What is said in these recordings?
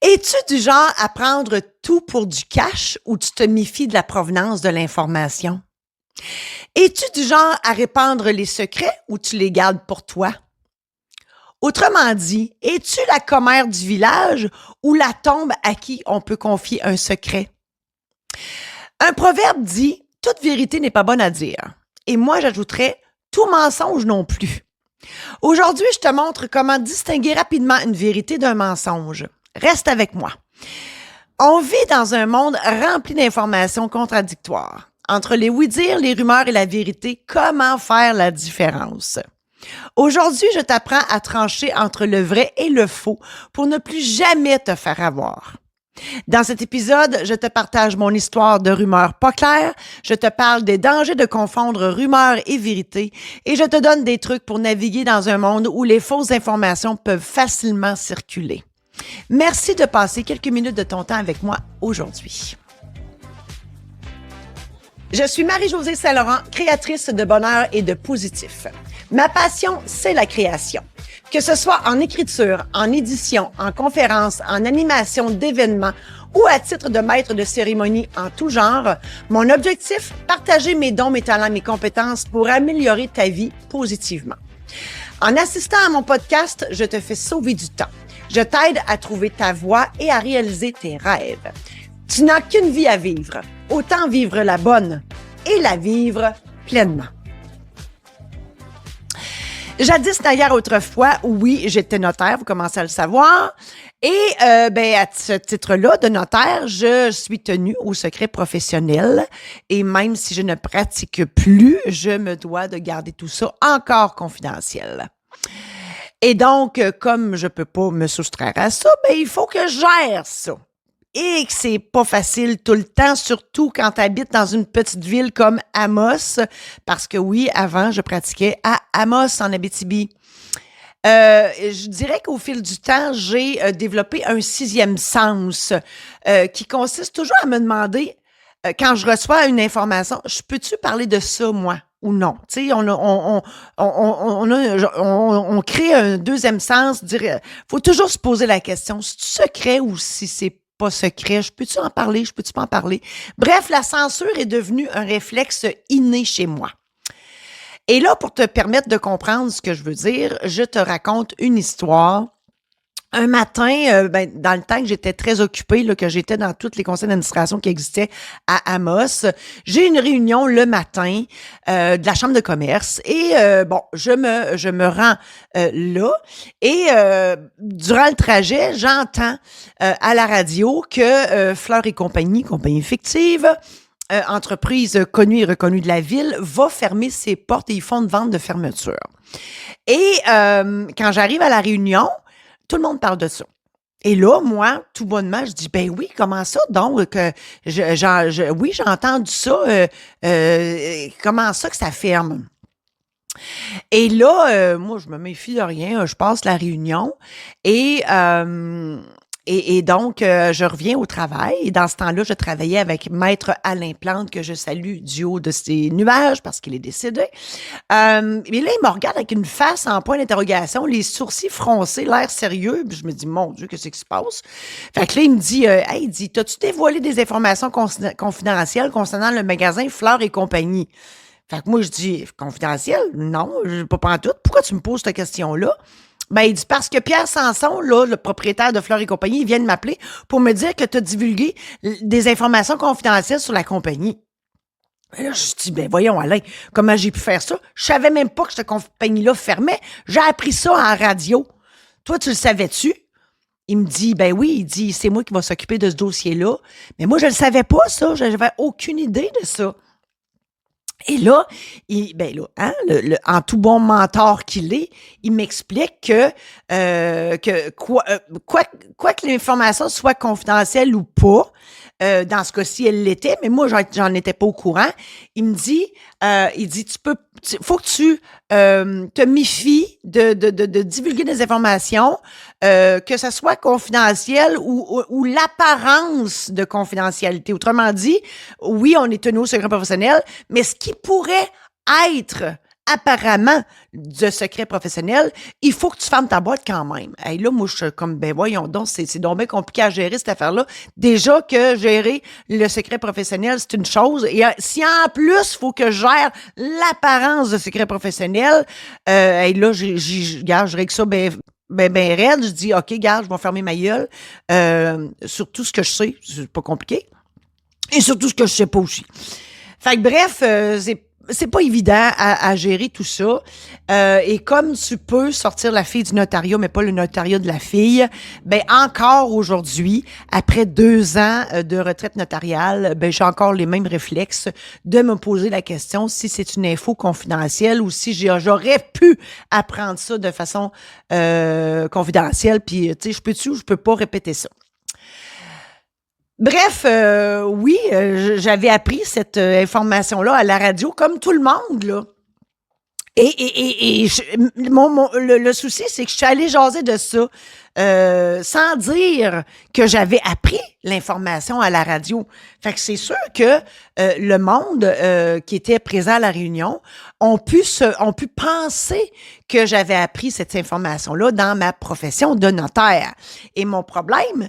Es-tu du genre à prendre tout pour du cash ou tu te méfies de la provenance de l'information? Es-tu du genre à répandre les secrets ou tu les gardes pour toi? Autrement dit, es-tu la commère du village ou la tombe à qui on peut confier un secret? Un proverbe dit: toute vérité n'est pas bonne à dire. Et moi, j'ajouterais: tout mensonge non plus. Aujourd'hui, je te montre comment distinguer rapidement une vérité d'un mensonge. Reste avec moi. On vit dans un monde rempli d'informations contradictoires. Entre les oui-dire, les rumeurs et la vérité, comment faire la différence? Aujourd'hui, je t'apprends à trancher entre le vrai et le faux pour ne plus jamais te faire avoir. Dans cet épisode, je te partage mon histoire de rumeurs pas claires, je te parle des dangers de confondre rumeurs et vérité et je te donne des trucs pour naviguer dans un monde où les fausses informations peuvent facilement circuler. Merci de passer quelques minutes de ton temps avec moi aujourd'hui. Je suis Marie-Josée Saint-Laurent, créatrice de bonheur et de positif. Ma passion, c'est la création. Que ce soit en écriture, en édition, en conférence, en animation d'événements ou à titre de maître de cérémonie en tout genre, mon objectif, partager mes dons, mes talents, mes compétences pour améliorer ta vie positivement. En assistant à mon podcast, je te fais sauver du temps. Je t'aide à trouver ta voie et à réaliser tes rêves. Tu n'as qu'une vie à vivre. Autant vivre la bonne et la vivre pleinement. Jadis, d'ailleurs, autrefois, oui, j'étais notaire, vous commencez à le savoir. Et à ce titre-là de notaire, je suis tenue au secret professionnel. Et même si je ne pratique plus, je me dois de garder tout ça encore confidentiel. Et donc, comme je peux pas me soustraire à ça, il faut que je gère ça. Et que c'est pas facile tout le temps, surtout quand tu habites dans une petite ville comme Amos, parce que oui, avant, je pratiquais à Amos, en Abitibi. Je dirais qu'au fil du temps, j'ai développé un sixième sens qui consiste toujours à me demander, quand je reçois une information, je peux-tu parler de ça, moi? Ou non. Tu sais, on crée un deuxième sens. Faut toujours se poser la question, c'est secret ou si c'est pas secret? Je peux-tu en parler? Je peux-tu pas en parler? Bref, la censure est devenue un réflexe inné chez moi. Et là, pour te permettre de comprendre ce que je veux dire, je te raconte une histoire. Un matin, dans le temps que j'étais très occupée, là, que j'étais dans tous les conseils d'administration qui existaient à Amos, j'ai une réunion le matin de la chambre de commerce et je me rends là et durant le trajet, j'entends à la radio que Fleur et compagnie fictive, entreprise connue et reconnue de la ville, va fermer ses portes et ils font une vente de fermeture. Et quand j'arrive à la réunion, tout le monde parle de ça. Et là, moi, tout bonnement, je dis, ben oui, comment ça donc? Oui, j'ai entendu ça. Comment ça que ça ferme? Et là, moi, je me méfie de rien. Je passe la réunion et donc, je reviens au travail. Et dans ce temps-là, je travaillais avec Maître Alain Plante, que je salue du haut de ses nuages parce qu'il est décédé. Mais là, il me regarde avec une face en point d'interrogation, les sourcils froncés, l'air sérieux. Puis je me dis, mon Dieu, qu'est-ce qui se passe? Fait que là, il me dit, il dit, t'as-tu dévoilé des informations confidentielles concernant le magasin Fleur et compagnie? Fait que moi, je dis, confidentiel? Non, pas pantoute. Pourquoi tu me poses cette question-là? Il dit, parce que Pierre Sanson, là, le propriétaire de Fleur et compagnie, il vient de m'appeler pour me dire que tu as divulgué des informations confidentielles sur la compagnie. Et là, je dis, voyons, Alain, comment j'ai pu faire ça? Je savais même pas que cette compagnie-là fermait. J'ai appris ça en radio. Toi, tu le savais-tu? Il me dit, oui, il dit, c'est moi qui va s'occuper de ce dossier-là. Mais moi, je le savais pas, ça. J'avais aucune idée de ça. Et là, en tout bon mentor qu'il est, il m'explique que quoi que l'information soit confidentielle ou pas, dans ce cas-ci, elle l'était, mais moi, j'en étais pas au courant. Il me dit, faut que tu te méfies de divulguer des informations, que ce soit confidentiel ou l'apparence de confidentialité. Autrement dit, oui, on est tenu au secret professionnel, mais ce qui pourrait être apparemment de secret professionnel, il faut que tu fermes ta boîte quand même. Et là, moi, je suis comme, ben voyons donc, c'est donc bien compliqué à gérer cette affaire-là. Déjà que gérer le secret professionnel, c'est une chose. Et si en plus, il faut que je gère l'apparence de secret professionnel, et là, je règle ça ben raide. Je dis, OK, garde, je vais fermer ma gueule. Sur tout ce que je sais, c'est pas compliqué. Et surtout ce que je sais pas aussi. Fait que bref, c'est pas évident à gérer tout ça. Et comme tu peux sortir la fille du notariat, mais pas le notariat de la fille, ben encore aujourd'hui, après 2 ans de retraite notariale, ben j'ai encore les mêmes réflexes de me poser la question si c'est une info confidentielle ou si j'aurais pu apprendre ça de façon confidentielle. Puis, tu sais, je peux-tu ou je peux pas répéter ça? Bref, oui, j'avais appris cette information-là à la radio, comme tout le monde, là. Le souci, c'est que je suis allée jaser de ça sans dire que j'avais appris l'information à la radio. Fait que c'est sûr que le monde qui était présent à la réunion ont pu penser que j'avais appris cette information-là dans ma profession de notaire. Et mon problème,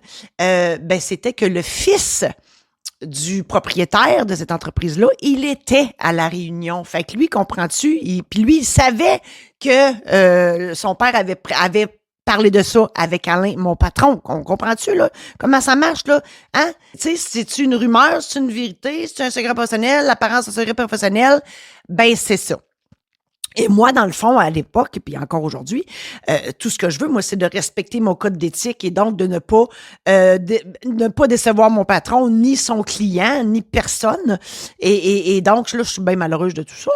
c'était que le fils du propriétaire de cette entreprise-là, il était à la réunion. Fait que lui, comprends-tu? Puis lui, il savait que son père avait parlé de ça avec Alain, mon patron. Comprends-tu, là? Comment ça marche, là? Hein? Tu sais, c'est-tu une rumeur, c'est une vérité, c'est un secret professionnel, l'apparence d'un secret professionnel? Ben, c'est ça. Et moi, dans le fond, à l'époque, puis encore aujourd'hui, tout ce que je veux, moi, c'est de respecter mon code d'éthique et donc de ne pas décevoir mon patron, ni son client, ni personne. Et donc, là, je suis bien malheureuse de tout ça.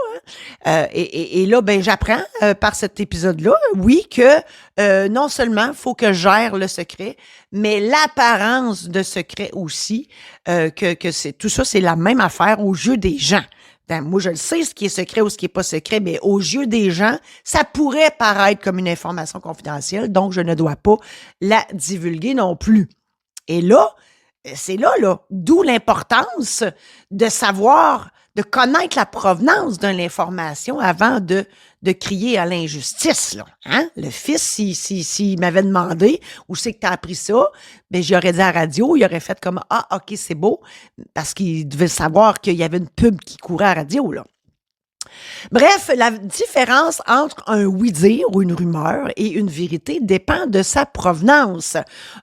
Hein? Et là, ben, j'apprends par cet épisode-là, oui, que non seulement il faut que je gère le secret, mais l'apparence de secret aussi, que c'est tout ça, c'est la même affaire aux yeux des gens. Ben, moi, je le sais, ce qui est secret ou ce qui est pas secret, mais aux yeux des gens, ça pourrait paraître comme une information confidentielle, donc je ne dois pas la divulguer non plus. Et là, c'est là, d'où l'importance de savoir, de connaître la provenance de l'information avant de crier à l'injustice, là. Hein? Le fils, s'il m'avait demandé où c'est que tu as appris ça, ben, j'aurais dit à la radio, il aurait fait comme, ah, OK, c'est beau, parce qu'il devait savoir qu'il y avait une pub qui courait à la radio, là. Bref, la différence entre un oui-dire ou une rumeur et une vérité dépend de sa provenance.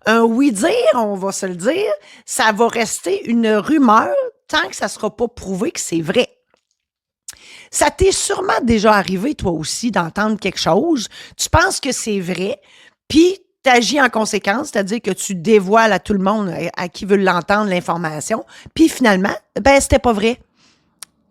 Un oui-dire, on va se le dire, ça va rester une rumeur tant que ça ne sera pas prouvé que c'est vrai. Ça t'est sûrement déjà arrivé, toi aussi, d'entendre quelque chose, tu penses que c'est vrai, puis tu agis en conséquence, c'est-à-dire que tu dévoiles à tout le monde à qui veut l'entendre l'information, puis finalement, ben c'était pas vrai.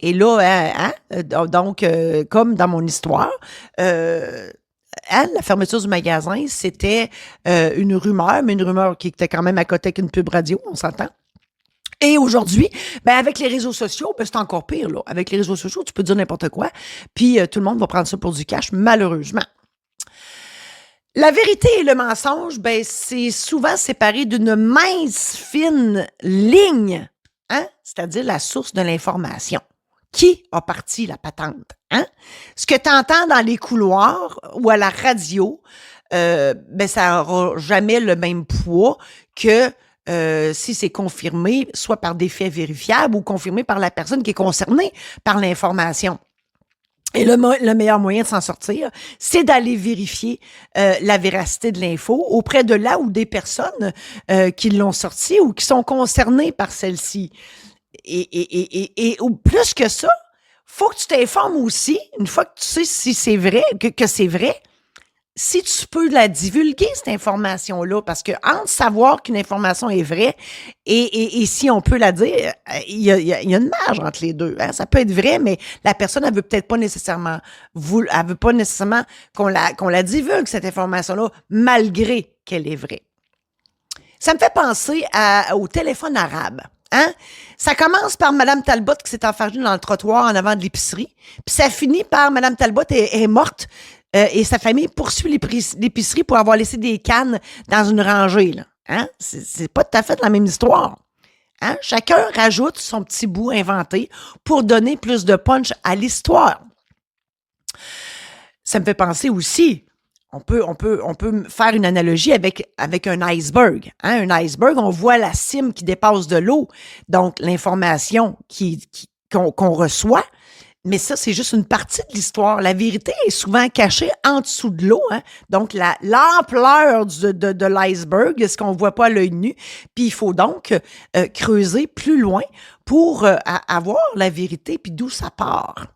Et là, donc, comme dans mon histoire, la fermeture du magasin, c'était une rumeur, mais une rumeur qui était quand même à côté avec une pub radio, on s'entend. Et aujourd'hui, ben avec les réseaux sociaux, ben c'est encore pire, là. Avec les réseaux sociaux, tu peux dire n'importe quoi, puis tout le monde va prendre ça pour du cash, malheureusement. La vérité et le mensonge, ben c'est souvent séparé d'une mince, fine ligne, hein? C'est-à-dire la source de l'information. Qui a parti la patente? Hein? Ce que tu entends dans les couloirs ou à la radio, ben ça n'aura jamais le même poids que si c'est confirmé, soit par des faits vérifiables ou confirmé par la personne qui est concernée par l'information. Et le meilleur moyen de s'en sortir, c'est d'aller vérifier la véracité de l'info auprès de là ou des personnes qui l'ont sortie ou qui sont concernées par celle-ci. Et plus que ça, faut que tu t'informes aussi, une fois que tu sais si c'est vrai, que c'est vrai, si tu peux la divulguer, cette information-là, parce que entre savoir qu'une information est vraie et si on peut la dire, il y a une marge entre les deux. Hein? Ça peut être vrai, mais la personne, elle veut peut-être pas nécessairement, elle veut pas nécessairement qu'on la divulgue, cette information-là, malgré qu'elle est vraie. Ça me fait penser au téléphone arabe. Hein? Ça commence par Mme Talbot qui s'est enfargée dans le trottoir en avant de l'épicerie. Puis ça finit par Mme Talbot est morte et sa famille poursuit l'épicerie pour avoir laissé des cannes dans une rangée. Là. Hein? C'est pas tout à fait la même histoire. Hein? Chacun rajoute son petit bout inventé pour donner plus de punch à l'histoire. Ça me fait penser aussi, on peut faire une analogie avec un iceberg. Hein? Un iceberg, on voit la cime qui dépasse de l'eau. Donc, l'information qu'on reçoit, mais ça, c'est juste une partie de l'histoire. La vérité est souvent cachée en dessous de l'eau. Hein? Donc, l'ampleur de l'iceberg, ce qu'on ne voit pas à l'œil nu. Puis, il faut donc creuser plus loin pour avoir la vérité, puis d'où ça part.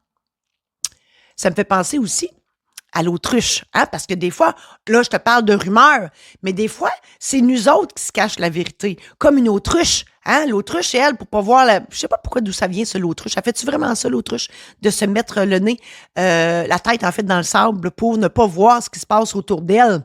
Ça me fait penser aussi à l'autruche, hein? Parce que des fois, là, je te parle de rumeurs, mais des fois, c'est nous autres qui se cachent la vérité, comme une autruche, hein? L'autruche, elle, pour pas voir je sais pas pourquoi d'où ça vient, ça, l'autruche. Elle fait-tu vraiment ça, l'autruche, de se mettre le nez, la tête, en fait, dans le sable pour ne pas voir ce qui se passe autour d'elle?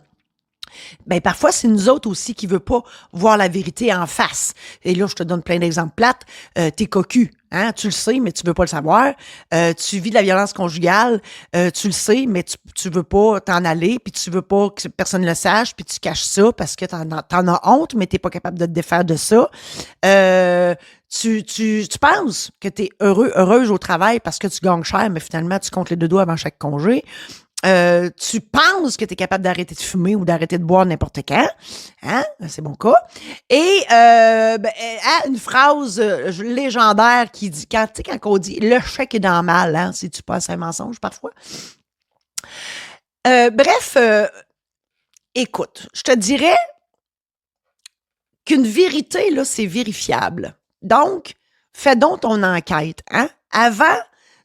Ben parfois, c'est nous autres aussi qui ne veut pas voir la vérité en face. Et là, je te donne plein d'exemples plates. T'es cocu, hein? Tu le sais, mais tu veux pas le savoir. Tu vis de la violence conjugale, tu le sais, mais tu veux pas t'en aller, puis tu veux pas que personne le sache, puis tu caches ça parce que t'en as honte, mais t'es pas capable de te défaire de ça. Tu penses que t'es heureuse au travail parce que tu gagnes cher, mais finalement, tu comptes les 2 doigts avant chaque congé. Tu penses que tu es capable d'arrêter de fumer ou d'arrêter de boire n'importe quand. Hein? C'est mon cas. Et une phrase légendaire qui dit, quand on dit « le chèque est dans le mal », hein, si tu passes un mensonge parfois. Écoute, je te dirais qu'une vérité, là, c'est vérifiable. Donc, fais donc ton enquête. Hein? Avant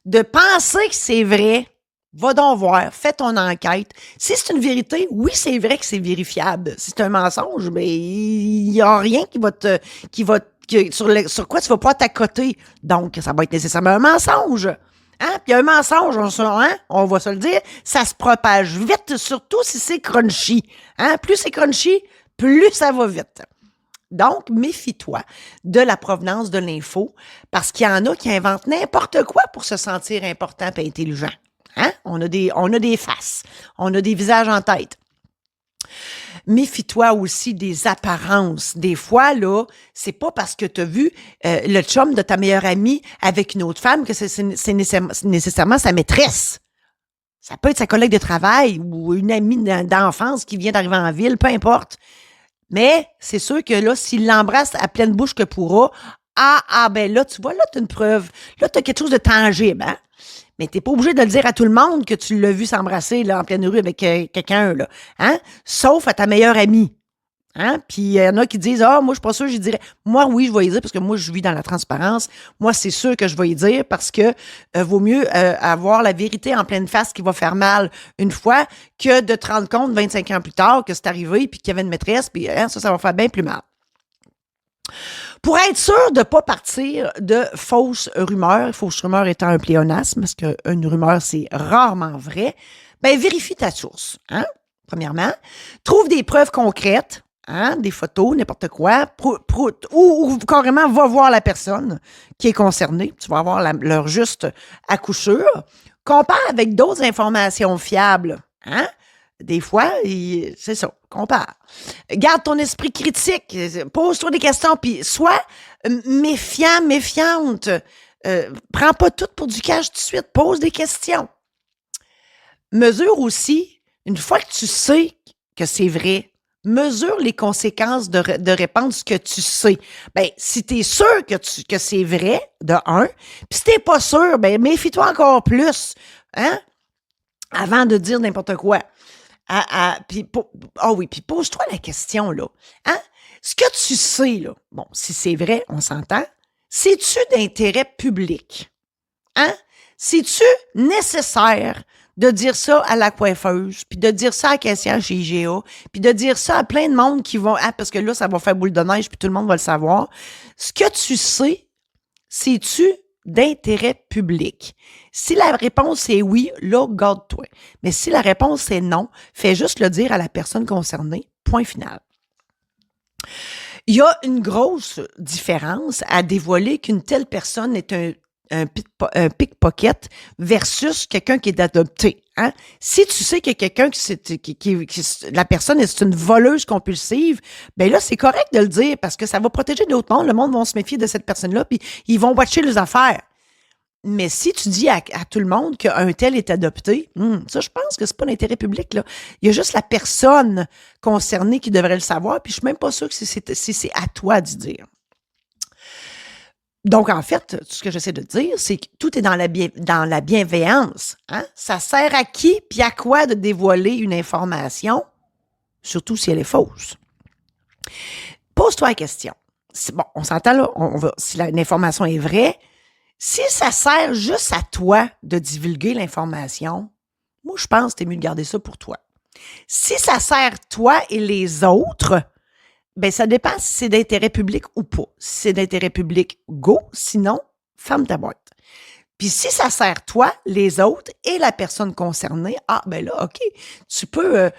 de penser que c'est vrai, va donc voir, fais ton enquête. Si c'est une vérité, oui, c'est vrai que c'est vérifiable. Si c'est un mensonge, mais il n'y a rien sur quoi tu vas pas t'accoter. Donc, ça va être nécessairement un mensonge. Hein? Puis un mensonge, on va se le dire, ça se propage vite, surtout si c'est crunchy. Hein? Plus c'est crunchy, plus ça va vite. Donc, méfie-toi de la provenance de l'info, parce qu'il y en a qui inventent n'importe quoi pour se sentir important et intelligent. Hein? On a des faces, on a des visages en tête. Méfie-toi aussi des apparences. Des fois, là, c'est pas parce que tu as vu le chum de ta meilleure amie avec une autre femme que c'est nécessairement sa maîtresse. Ça peut être sa collègue de travail ou une amie d'enfance qui vient d'arriver en ville, peu importe. Mais c'est sûr que là, s'il l'embrasse à pleine bouche que pourra, ben là, tu vois, là, tu as une preuve. Là, tu as quelque chose de tangible, hein? Mais t'es pas obligé de le dire à tout le monde que tu l'as vu s'embrasser là, en pleine rue avec quelqu'un, là, hein? Sauf à ta meilleure amie. Hein? Puis il y en a qui disent « Ah, moi, je suis pas sûre, je dirais. » Moi, oui, je vais y dire parce que moi, je vis dans la transparence. Moi, c'est sûr que je vais y dire parce que vaut mieux avoir la vérité en pleine face qui va faire mal une fois que de te rendre compte 25 ans plus tard que c'est arrivé puis qu'il y avait une maîtresse, puis ça va faire bien plus mal. Pour être sûr de ne pas partir de fausses rumeurs étant un pléonasme, parce qu'une rumeur, c'est rarement vrai, ben vérifie ta source, hein, premièrement. Trouve des preuves concrètes, hein, des photos, n'importe quoi, ou carrément va voir la personne qui est concernée. Tu vas avoir leur juste accouchure. Compare avec d'autres informations fiables, hein. Des fois, c'est ça, compare. Garde ton esprit critique, pose-toi des questions, puis sois méfiant, méfiante. Prends pas tout pour du cash tout de suite, pose des questions. Mesure aussi, une fois que tu sais que c'est vrai, mesure les conséquences de répandre ce que tu sais. Ben, si tu es sûr que c'est vrai, de un, puis si t'es pas sûr, ben méfie-toi encore plus, hein, avant de dire n'importe quoi. Puis pose-toi la question, là. Hein? Ce que tu sais, là, bon, si c'est vrai, on s'entend, c'est-tu d'intérêt public? Hein? C'est-tu nécessaire de dire ça à la coiffeuse, puis de dire ça à la caissière chez IGA, puis de dire ça à plein de monde qui vont... parce que là, ça va faire boule de neige, puis tout le monde va le savoir. Ce que tu sais, c'est-tu d'intérêt public? Si la réponse est oui, là, garde-toi. Mais si la réponse est non, fais juste le dire à la personne concernée. Point final. Il y a une grosse différence à dévoiler qu'une telle personne est un pickpocket versus quelqu'un qui est adopté. Hein? Si tu sais que quelqu'un la personne est une voleuse compulsive, ben là, c'est correct de le dire parce que ça va protéger d'autres mondes. Le monde va se méfier de cette personne-là puis ils vont watcher les affaires. Mais si tu dis à tout le monde qu'un tel est adopté, ça, je pense que c'est pas l'intérêt public, là. Il y a juste la personne concernée qui devrait le savoir, puis je suis même pas sûre que si c'est à toi d'y dire. Donc, en fait, ce que j'essaie de dire, c'est que tout est dans la bienveillance. Hein? Ça sert à qui puis à quoi de dévoiler une information, surtout si elle est fausse. Pose-toi la question. Bon, on s'entend là, si l'information est vraie, si ça sert juste à toi de divulguer l'information, moi, je pense que c'est mieux de garder ça pour toi. Si ça sert toi et les autres, ben ça dépend si c'est d'intérêt public ou pas. Si c'est d'intérêt public, go. Sinon, ferme ta boîte. Puis si ça sert toi, les autres et la personne concernée, ben là, OK, tu peux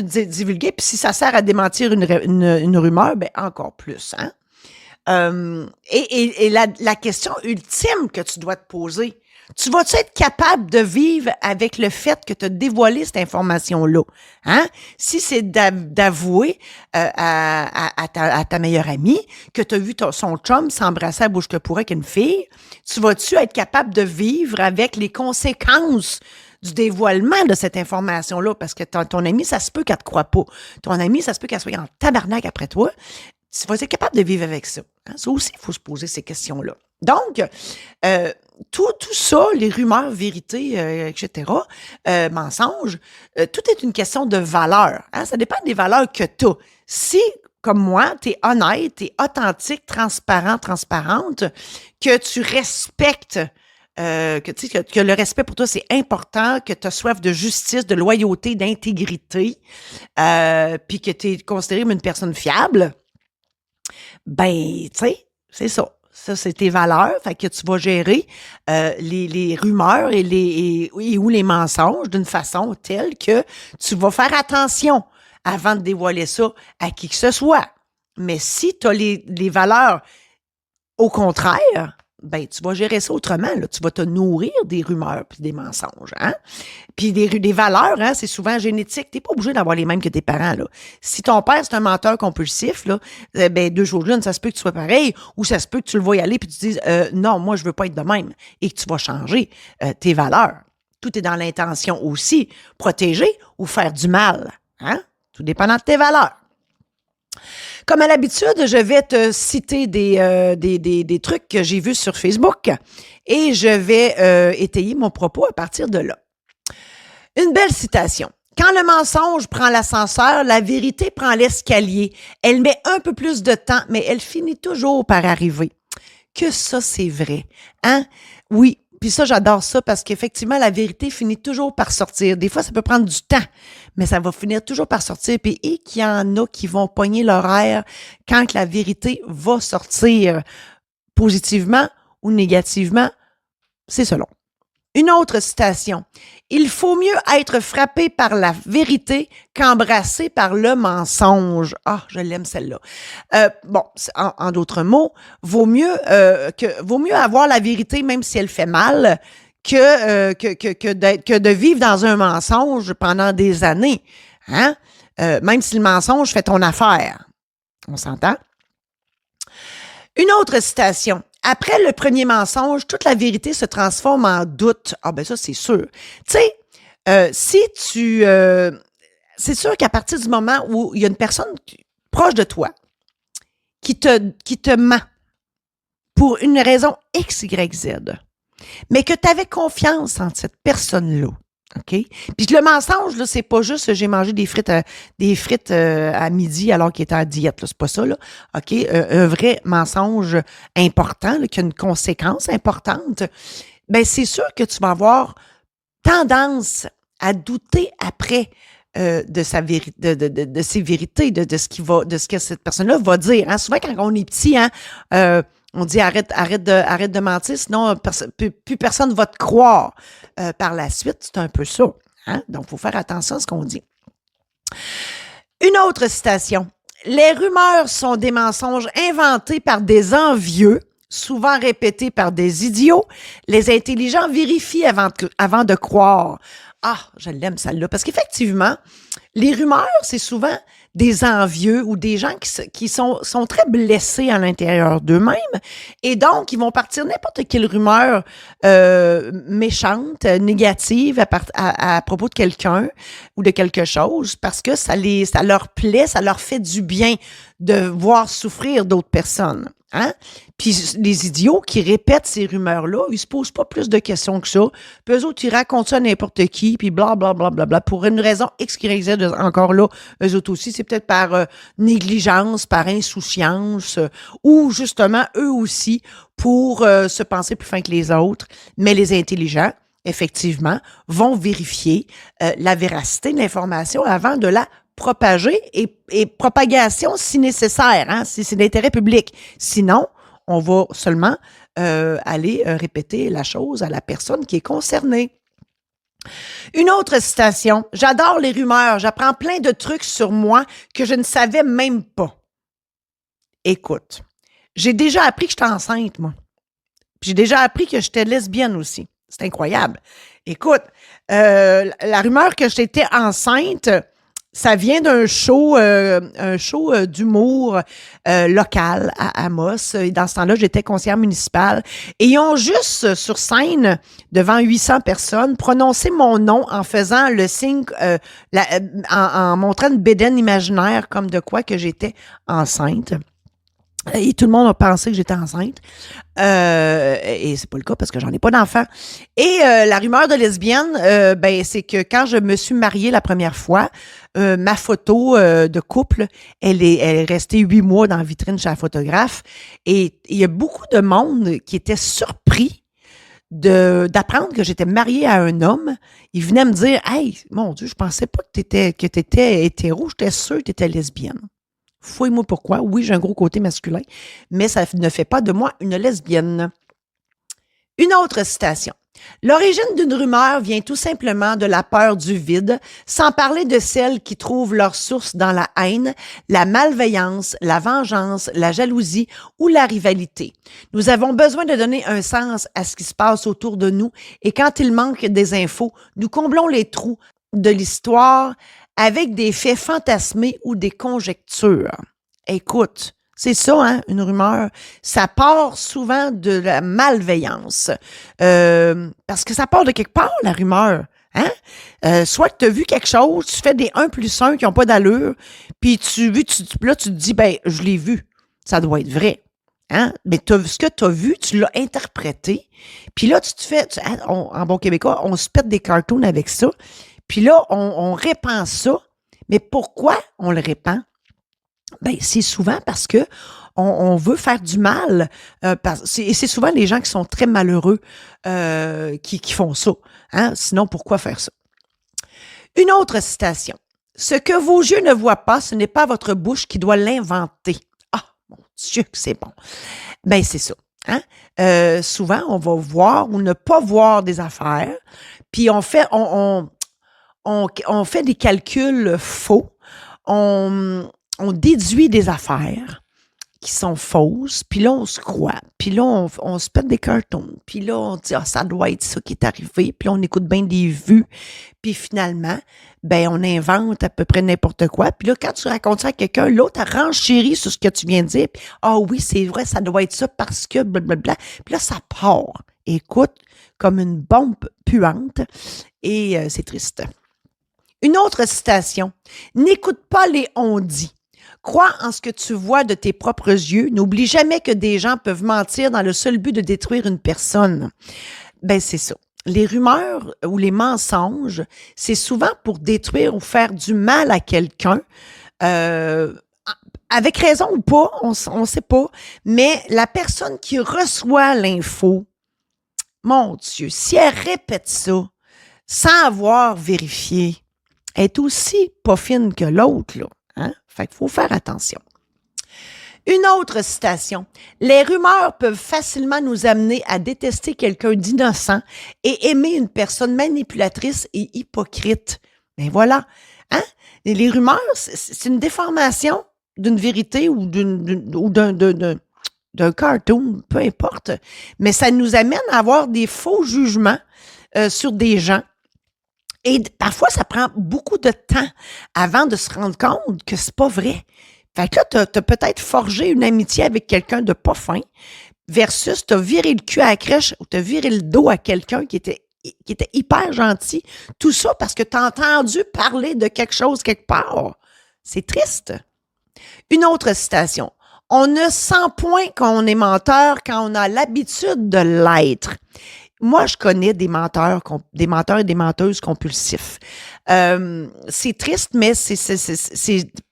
divulguer. Puis si ça sert à démentir une rumeur, ben encore plus, hein? Et la question ultime que tu dois te poser, tu vas-tu être capable de vivre avec le fait que tu as dévoilé cette information-là? Hein? Si c'est d'avouer à ta meilleure amie que tu as vu son chum s'embrasser à bouche que pour avec une fille, tu vas-tu être capable de vivre avec les conséquences du dévoilement de cette information-là? Parce que ton ami, ça se peut qu'elle te croie pas. Ton ami, ça se peut qu'elle soit en tabarnak après toi. Tu vas être capable de vivre avec ça. Hein? Ça aussi, il faut se poser ces questions-là. Donc, tout ça, les rumeurs, vérités, etc., mensonges, tout est une question de valeur. Hein? Ça dépend des valeurs que tu as. Si, comme moi, tu es honnête, tu es authentique, transparente, que tu respectes, que le respect pour toi, c'est important, que tu as soif de justice, de loyauté, d'intégrité, puis que tu es considéré comme une personne fiable, ben, tu sais, c'est ça. Ça, c'est tes valeurs. Fait que tu vas gérer les rumeurs ou les mensonges d'une façon telle que tu vas faire attention avant de dévoiler ça à qui que ce soit. Mais si tu as les valeurs au contraire, ben tu vas gérer ça autrement. Là. Tu vas te nourrir des rumeurs puis des mensonges. Hein? Puis des valeurs, hein, c'est souvent génétique. Tu n'es pas obligé d'avoir les mêmes que tes parents. Là. Si ton père, c'est un menteur compulsif, là, ben 2 jours de lune, ça se peut que tu sois pareil, ou ça se peut que tu le vois y aller puis tu te dises non, moi, je veux pas être de même, et que tu vas changer tes valeurs. Tout est dans l'intention aussi. Protéger ou faire du mal. Hein? Tout dépendant de tes valeurs. Comme à l'habitude, je vais te citer des trucs que j'ai vus sur Facebook et je vais étayer mon propos à partir de là. Une belle citation. Quand le mensonge prend l'ascenseur, la vérité prend l'escalier. Elle met un peu plus de temps, mais elle finit toujours par arriver. Que ça, c'est vrai. Hein? Oui. Puis ça, j'adore ça parce qu'effectivement, la vérité finit toujours par sortir. Des fois, ça peut prendre du temps, mais ça va finir toujours par sortir. Puis qu'il y en a qui vont pogner l'horaire quand la vérité va sortir positivement ou négativement, c'est selon. Une autre citation. Il faut mieux être frappé par la vérité qu'embrassé par le mensonge. Ah, je l'aime celle-là. Bon, en d'autres mots, vaut mieux avoir la vérité même si elle fait mal que de vivre dans un mensonge pendant des années. Hein? Même si le mensonge fait ton affaire. On s'entend? Une autre citation. Après le premier mensonge, toute la vérité se transforme en doute. Ah ben ça, c'est sûr. Tu sais, c'est sûr qu'à partir du moment où il y a une personne proche de toi qui te ment pour une raison X, Y, Z, mais que tu avais confiance en cette personne-là, OK? Puis le mensonge, là, c'est pas juste j'ai mangé des frites à midi alors qu'il était en diète, là. C'est pas ça, là. OK? Un vrai mensonge important, là, qui a une conséquence importante. Ben, c'est sûr que tu vas avoir tendance à douter après de sa vérité, de ses vérités, de ce que cette personne-là va dire. Hein? Souvent, quand on est petit, hein, on dit arrête de mentir, sinon plus personne ne va te croire. Par la suite, c'est un peu ça. Hein? Donc, il faut faire attention à ce qu'on dit. Une autre citation. Les rumeurs sont des mensonges inventés par des envieux, souvent répétés par des idiots. Les intelligents vérifient avant de croire. Ah, je l'aime celle-là. Parce qu'effectivement, les rumeurs, c'est souvent des envieux ou des gens qui sont très blessés à l'intérieur d'eux-mêmes. Et donc, ils vont partir n'importe quelle rumeur méchante, négative à propos de quelqu'un ou de quelque chose parce que ça leur plaît, ça leur fait du bien de voir souffrir d'autres personnes. Hein? Puis les idiots qui répètent ces rumeurs-là, ils se posent pas plus de questions que ça. Puis eux autres, ils racontent ça à n'importe qui, puis bla, bla, bla, bla, bla, pour une raison X, Y, Z, encore là, eux autres aussi, c'est peut-être par négligence, par insouciance, ou justement, eux aussi, pour se penser plus fin que les autres. Mais les intelligents, effectivement, vont vérifier la véracité de l'information avant de la propager et propagation si nécessaire, hein, si c'est d'intérêt public. Sinon, on va seulement aller répéter la chose à la personne qui est concernée. Une autre citation. J'adore les rumeurs. J'apprends plein de trucs sur moi que je ne savais même pas. Écoute, j'ai déjà appris que j'étais enceinte, moi. Puis j'ai déjà appris que j'étais lesbienne aussi. C'est incroyable. Écoute, la rumeur que j'étais enceinte, ça vient d'un show d'humour local à Amos. Et dans ce temps-là, j'étais conseillère municipale. Et ils ont juste, sur scène, devant 800 personnes, prononcé mon nom en faisant le signe, en montrant une bédaine imaginaire comme de quoi que j'étais enceinte. Et tout le monde a pensé que j'étais enceinte. Et c'est pas le cas parce que j'en ai pas d'enfant. Et la rumeur de lesbienne, c'est que quand je me suis mariée la première fois, ma photo de couple, elle est restée 8 mois dans la vitrine chez la photographe. Et il y a beaucoup de monde qui était surpris d'apprendre que j'étais mariée à un homme. Il venait me dire, hey, mon Dieu, je pensais pas que t'étais hétéro, j'étais sûre que t'étais lesbienne. Fouille-moi pourquoi. Oui, j'ai un gros côté masculin, mais ça ne fait pas de moi une lesbienne. Une autre citation. L'origine d'une rumeur vient tout simplement de la peur du vide, sans parler de celles qui trouvent leur source dans la haine, la malveillance, la vengeance, la jalousie ou la rivalité. Nous avons besoin de donner un sens à ce qui se passe autour de nous et quand il manque des infos, nous comblons les trous de l'histoire avec des faits fantasmés ou des conjectures. Écoute, c'est ça, hein, une rumeur. Ça part souvent de la malveillance. Parce que ça part de quelque part, la rumeur. Hein? Soit que tu as vu quelque chose, tu fais des 1 plus 1 qui n'ont pas d'allure, puis là, tu te dis, je l'ai vu. Ça doit être vrai. Hein? Mais ce que tu as vu, tu l'as interprété. Puis là, en bon québécois, on se pète des cartoons avec ça. Puis là, on répand ça. Mais pourquoi on le répand? C'est souvent parce que on veut faire du mal. Et c'est souvent les gens qui sont très malheureux qui font ça. Hein? Sinon, pourquoi faire ça? Une autre citation. Ce que vos yeux ne voient pas, ce n'est pas votre bouche qui doit l'inventer. Ah, mon Dieu, que c'est bon. C'est ça. Hein? Souvent, on va voir ou ne pas voir des affaires. Puis on fait des calculs faux, on déduit des affaires qui sont fausses, puis là, on se croit, puis là, on se pète des cartons, puis là, on dit « Ah, ça doit être ça qui est arrivé », puis là, on écoute bien des vues, puis finalement, on invente à peu près n'importe quoi, puis là, quand tu racontes ça à quelqu'un, l'autre a renchéri sur ce que tu viens de dire, puis « Ah oui, c'est vrai, ça doit être ça parce que blablabla », puis là, ça part, écoute, comme une bombe puante, et c'est triste. Une autre citation. N'écoute pas les on-dit. Crois en ce que tu vois de tes propres yeux. N'oublie jamais que des gens peuvent mentir dans le seul but de détruire une personne. C'est ça. Les rumeurs ou les mensonges, c'est souvent pour détruire ou faire du mal à quelqu'un. Avec raison ou pas, on sait pas. Mais la personne qui reçoit l'info, mon Dieu, si elle répète ça sans avoir vérifié, elle est aussi pas fine que l'autre, là. Hein? Fait qu'il faut faire attention. Une autre citation. Les rumeurs peuvent facilement nous amener à détester quelqu'un d'innocent et aimer une personne manipulatrice et hypocrite. Voilà. Hein? Et les rumeurs, c'est une déformation d'une vérité ou d'un cartoon, peu importe. Mais ça nous amène à avoir des faux jugements sur des gens. Et parfois, ça prend beaucoup de temps avant de se rendre compte que c'est pas vrai. Fait que là, t'as peut-être forgé une amitié avec quelqu'un de pas fin versus t'as viré le cul à la crèche ou t'as viré le dos à quelqu'un qui était hyper gentil. Tout ça parce que t'as entendu parler de quelque chose quelque part. C'est triste. Une autre citation. On ne sent point qu'on est menteur quand on a l'habitude de l'être. Moi, je connais des menteurs et des menteuses compulsifs. C'est triste, mais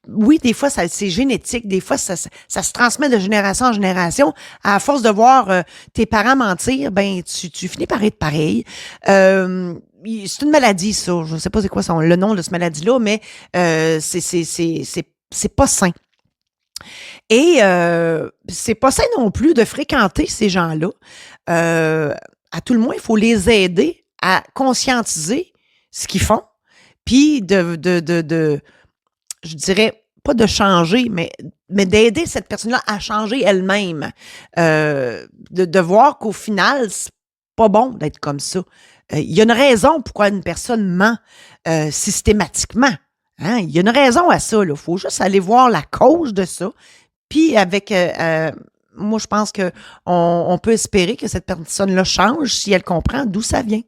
oui, des fois, c'est génétique. Des fois, ça se transmet de génération en génération. À force de voir tes parents mentir, ben, tu finis par être pareil. C'est une maladie, ça. Je ne sais pas c'est quoi le nom de cette maladie-là, mais c'est pas sain. Et c'est pas sain non plus de fréquenter ces gens-là. À tout le moins, il faut les aider à conscientiser ce qu'ils font, puis je dirais, pas de changer, mais d'aider cette personne-là à changer elle-même. De voir qu'au final, c'est pas bon d'être comme ça. Il y a une raison pourquoi une personne ment systématiquement. Hein? Il y a une raison à ça. Il faut juste aller voir la cause de ça. Puis avec moi, je pense qu'on peut espérer que cette personne-là change si elle comprend d'où ça vient.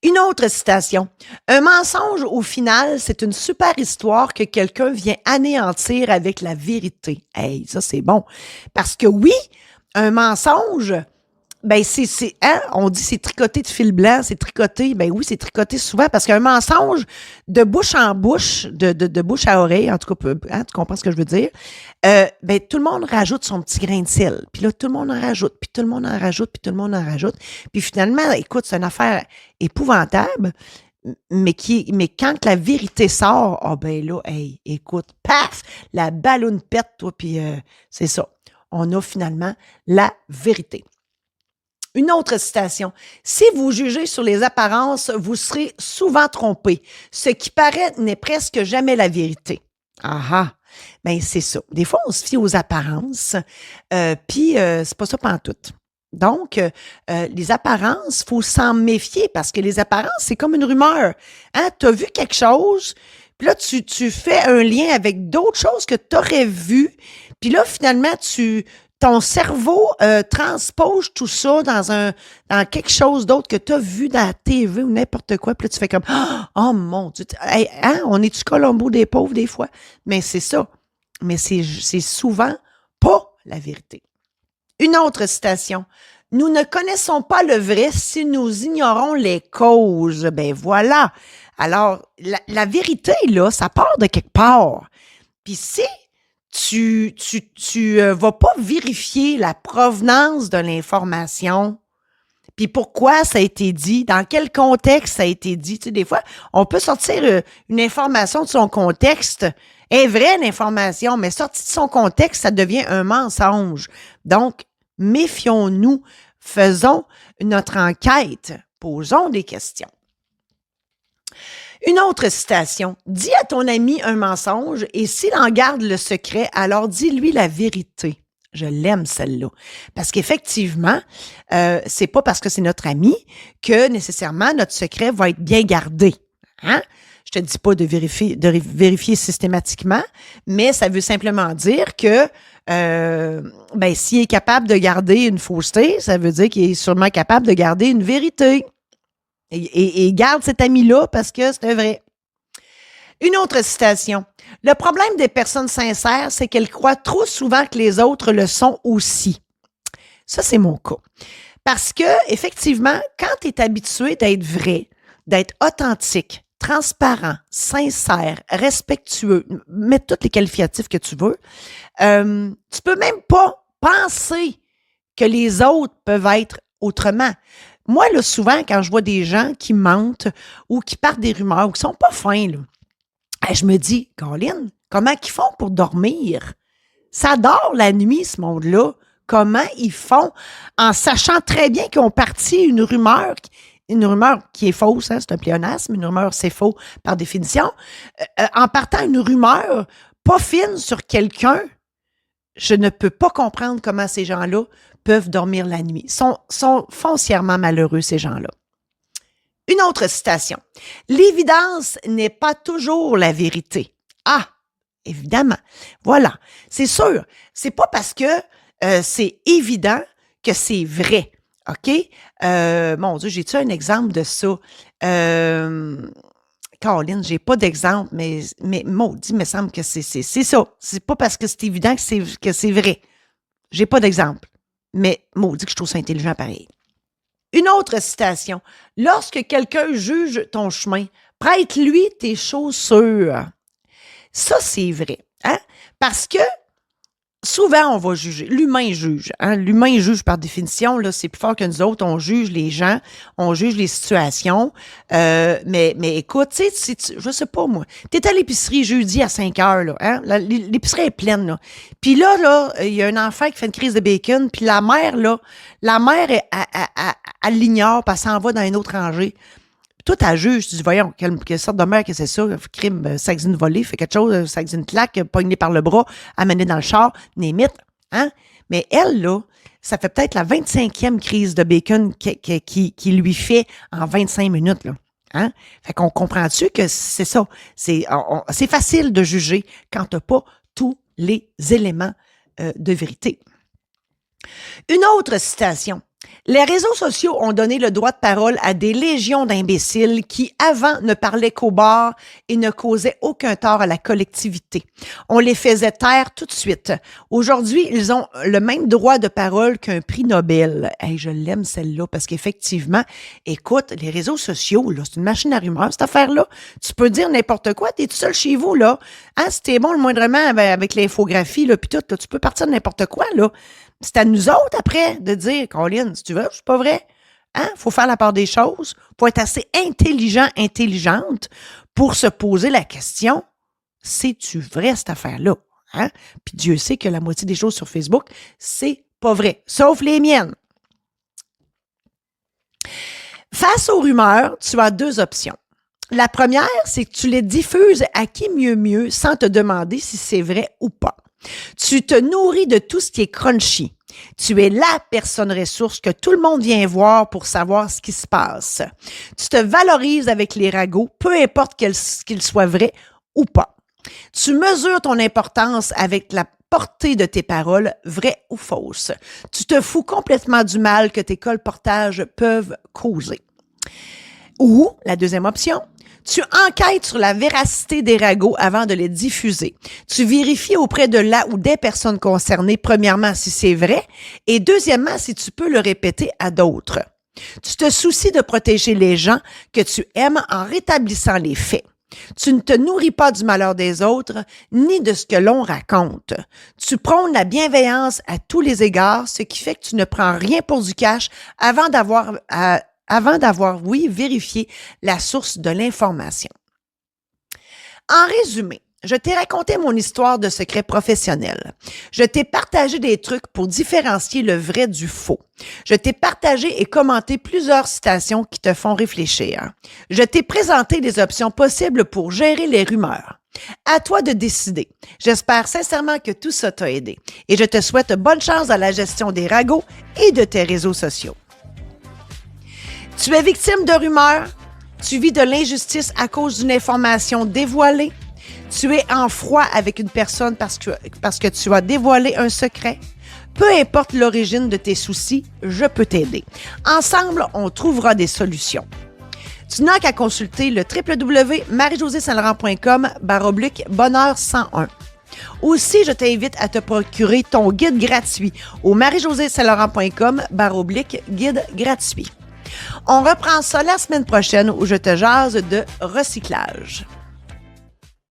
Une autre citation. Un mensonge, au final, c'est une super histoire que quelqu'un vient anéantir avec la vérité. Hey, ça, c'est bon. Parce que oui, un mensonge, ben on dit c'est tricoté de fil blanc, c'est tricoté, ben oui, c'est tricoté souvent parce qu'un mensonge de bouche en bouche, de bouche à oreille, en tout cas, tu comprends ce que je veux dire, ben tout le monde rajoute son petit grain de sel, puis là, tout le monde en rajoute, puis tout le monde en rajoute, puis tout le monde en rajoute, puis finalement, écoute, c'est une affaire épouvantable, mais quand la vérité sort, ben là, hey, écoute, paf, la balloune pète, toi, puis c'est ça. On a finalement la vérité. Une autre citation. Si vous jugez sur les apparences, vous serez souvent trompé. Ce qui paraît n'est presque jamais la vérité. Ah ah. Ben, c'est ça. Des fois, on se fie aux apparences, puis c'est pas ça pantoute. Donc, les apparences, il faut s'en méfier parce que les apparences, c'est comme une rumeur. Hein? Tu as vu quelque chose, puis là, tu fais un lien avec d'autres choses que tu aurais vues, puis là, finalement, ton cerveau transpose tout ça dans quelque chose d'autre que tu as vu dans la TV ou n'importe quoi. Puis là, tu fais comme « Oh mon Dieu! Hey, hein, on est-tu Colombo des pauvres des fois? » Mais c'est ça. Mais c'est souvent pas la vérité. Une autre citation. « Nous ne connaissons pas le vrai si nous ignorons les causes. » Ben voilà. Alors, la vérité, là, ça part de quelque part. Puis si tu vas pas vérifier la provenance de l'information, puis pourquoi ça a été dit, dans quel contexte ça a été dit. Tu sais, des fois, on peut sortir une information de son contexte, est vraie l'information, mais sortie de son contexte, ça devient un mensonge. Donc, méfions-nous, faisons notre enquête, posons des questions. Une autre citation. « Dis à ton ami un mensonge et s'il en garde le secret, alors dis-lui la vérité. » Je l'aime, celle-là. Parce qu'effectivement, c'est pas parce que c'est notre ami que nécessairement notre secret va être bien gardé. Hein? Je te dis pas de vérifier systématiquement, mais ça veut simplement dire que s'il est capable de garder une fausseté, ça veut dire qu'il est sûrement capable de garder une vérité. Et garde cet ami-là parce que c'est vrai. Une autre citation. « Le problème des personnes sincères, c'est qu'elles croient trop souvent que les autres le sont aussi. » Ça, c'est mon cas. Parce que, effectivement, quand tu es habitué d'être vrai, d'être authentique, transparent, sincère, respectueux, mets tous les qualificatifs que tu veux, tu peux même pas penser que les autres peuvent être autrement. Moi, là, souvent, quand je vois des gens qui mentent ou qui partent des rumeurs ou qui sont pas fins, là, je me dis, Colin, comment ils font pour dormir? Ça dort la nuit, ce monde-là. Comment ils font en sachant très bien qu'ils ont parti une rumeur qui est fausse, hein, c'est un pléonasme, une rumeur, c'est faux par définition. En partant une rumeur pas fine sur quelqu'un, je ne peux pas comprendre comment ces gens-là peuvent dormir la nuit. Sont foncièrement malheureux, ces gens-là. Une autre citation. L'évidence n'est pas toujours la vérité. Ah, évidemment. Voilà. C'est sûr. C'est pas parce que c'est évident que c'est vrai. OK? Mon Dieu, j'ai-tu un exemple de ça? Caroline, j'ai pas d'exemple, mais maudit, il me semble que c'est ça. C'est pas parce que c'est évident que c'est vrai. J'ai pas d'exemple. Mais maudit que je trouve ça intelligent pareil. Une autre citation. Lorsque quelqu'un juge ton chemin, prête-lui tes chaussures. Ça, c'est vrai. Hein? Parce que souvent, on va juger. L'humain juge. Hein? L'humain juge par définition. Là, c'est plus fort que nous autres. On juge les gens. On juge les situations. Mais écoute, tu sais, je sais pas, moi. Tu es à l'épicerie jeudi à 5 heures. Là, hein? L'épicerie est pleine. Là. Puis là, il y a un enfant qui fait une crise de bacon. Puis la mère, elle l'ignore, puis elle s'en va dans une autre rangée. Toi, t'as juge, tu dis, voyons, quelle sorte de mère que c'est ça? Crime, sac d'une volée, fait quelque chose, sac d'une claque, pogné par le bras, amené dans le char, némite, hein? Mais elle, là, ça fait peut-être la 25e crise de bacon qui lui fait en 25 minutes, là. Hein? Fait qu'on comprend-tu que c'est ça? C'est facile de juger quand t'as pas tous les éléments de vérité. Une autre citation. Les réseaux sociaux ont donné le droit de parole à des légions d'imbéciles qui, avant, ne parlaient qu'au bar et ne causaient aucun tort à la collectivité. On les faisait taire tout de suite. Aujourd'hui, ils ont le même droit de parole qu'un prix Nobel. Hey, je l'aime celle-là parce qu'effectivement, écoute, les réseaux sociaux, là, c'est une machine à rumeurs, cette affaire-là. Tu peux dire n'importe quoi, t'es tout seul chez vous, là. Hein, si t'es bon le moindrement avec l'infographie, là, puis tout, là, tu peux partir de n'importe quoi, là. C'est à nous autres, après, de dire, Caroline, si tu veux, c'est pas vrai. Hein? Faut faire la part des choses. Faut être assez intelligente pour se poser la question, c'est-tu vrai, cette affaire-là? Hein? Puis Dieu sait que la moitié des choses sur Facebook, c'est pas vrai. Sauf les miennes. Face aux rumeurs, tu as deux options. La première, c'est que tu les diffuses à qui mieux sans te demander si c'est vrai ou pas. Tu te nourris de tout ce qui est crunchy. Tu es la personne ressource que tout le monde vient voir pour savoir ce qui se passe. Tu te valorises avec les ragots, peu importe qu'ils soient vrais ou pas. Tu mesures ton importance avec la portée de tes paroles, vraies ou fausses. Tu te fous complètement du mal que tes colportages peuvent causer. Ou, la deuxième option, tu enquêtes sur la véracité des ragots avant de les diffuser. Tu vérifies auprès de la ou des personnes concernées, premièrement, si c'est vrai, et deuxièmement, si tu peux le répéter à d'autres. Tu te soucies de protéger les gens que tu aimes en rétablissant les faits. Tu ne te nourris pas du malheur des autres, ni de ce que l'on raconte. Tu prônes la bienveillance à tous les égards, ce qui fait que tu ne prends rien pour du cash avant d'avoir vérifié la source de l'information. En résumé, je t'ai raconté mon histoire de secret professionnel. Je t'ai partagé des trucs pour différencier le vrai du faux. Je t'ai partagé et commenté plusieurs citations qui te font réfléchir. Je t'ai présenté les options possibles pour gérer les rumeurs. À toi de décider. J'espère sincèrement que tout ça t'a aidé et je te souhaite bonne chance dans la gestion des ragots et de tes réseaux sociaux. Tu es victime de rumeurs? Tu vis de l'injustice à cause d'une information dévoilée? Tu es en froid avec une personne parce que tu as dévoilé un secret? Peu importe l'origine de tes soucis, je peux t'aider. Ensemble, on trouvera des solutions. Tu n'as qu'à consulter le www.mariejosésaint-laurent.com/bonheur 101. Aussi, je t'invite à te procurer ton guide gratuit au mariejosésaint-laurent.com/guide gratuit. On reprend ça la semaine prochaine où je te jase de recyclage.